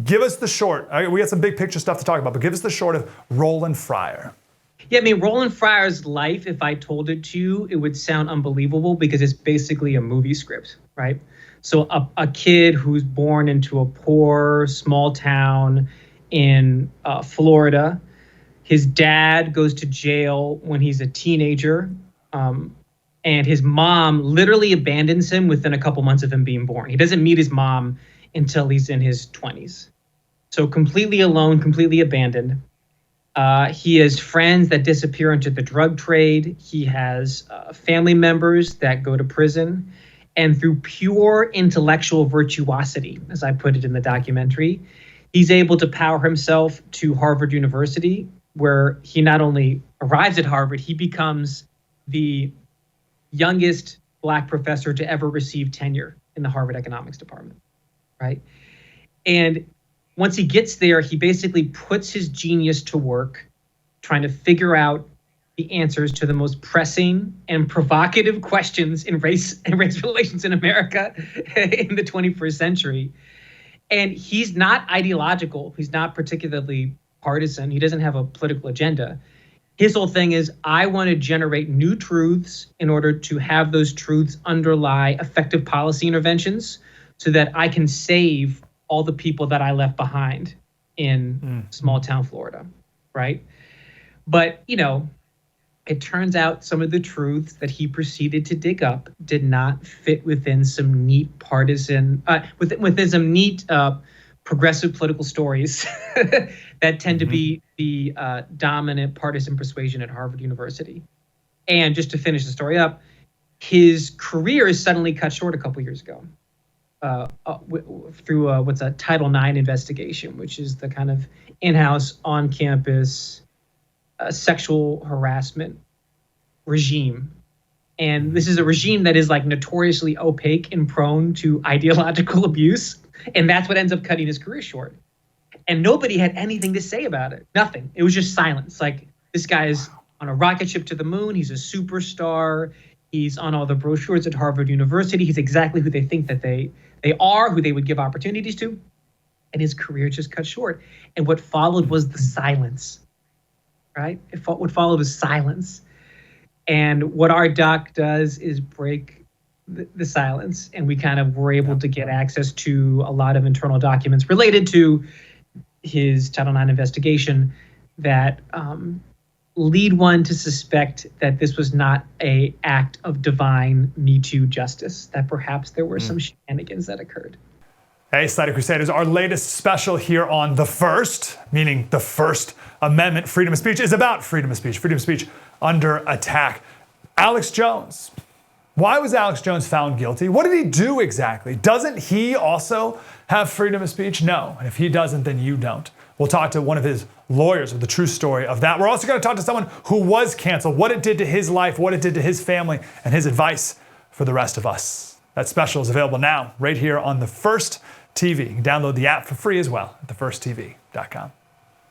give us the short. We got some big picture stuff to talk about, but give us the short of Roland Fryer. Yeah, I mean, Roland Fryer's life, if I told it to you, it would sound unbelievable because it's basically a movie script, right? So a kid who's born into a poor, small town in Florida. His dad goes to jail when he's a teenager. And his mom literally abandons him within a couple months of him being born. He doesn't meet his mom until he's in his 20s. So completely alone, completely abandoned. He has friends that disappear into the drug trade. He has family members that go to prison. And through pure intellectual virtuosity, as I put it in the documentary, he's able to power himself to Harvard University, where he not only arrives at Harvard, he becomes the youngest Black professor to ever receive tenure in the Harvard economics department, right? And once he gets there, he basically puts his genius to work trying to figure out the answers to the most pressing and provocative questions in race and race relations in America in the 21st century. And he's not ideological. He's not particularly partisan. He doesn't have a political agenda. His whole thing is, I want to generate new truths in order to have those truths underlie effective policy interventions so that I can save all the people that I left behind in small town Florida, right? But, you know, it turns out some of the truths that he proceeded to dig up did not fit within some neat partisan, within some neat progressive political stories that tend to be the dominant partisan persuasion at Harvard University. And just to finish the story up, his career is suddenly cut short a couple years ago through what's a Title IX investigation, which is the kind of in-house, on-campus sexual harassment regime. And this is a regime that is like notoriously opaque and prone to ideological abuse. And that's what ends up cutting his career short. And nobody had anything to say about it. Nothing. It was just silence. Like, this guy is on a rocket ship to the moon. He's a superstar. He's on all the brochures at Harvard University. He's exactly who they think that they are, who they would give opportunities to. And his career just cut short. And what followed was the silence, right? What followed was silence. And what our doc does is break the silence, and we kind of were able to get access to a lot of internal documents related to his Title IX investigation that lead one to suspect that this was not an act of divine Me Too justice, that perhaps there were some shenanigans that occurred. Hey, Slater Crusaders, our latest special here on The First, meaning the First Amendment, freedom of speech, is about freedom of speech under attack. Alex Jones. Why was Alex Jones found guilty? What did he do exactly? Doesn't he also have freedom of speech? No. And if he doesn't, then you don't. We'll talk to one of his lawyers with the true story of that. We're also going to talk to someone who was canceled, what it did to his life, what it did to his family, and his advice for the rest of us. That special is available now, right here on The First TV. You can download the app for free as well at thefirsttv.com.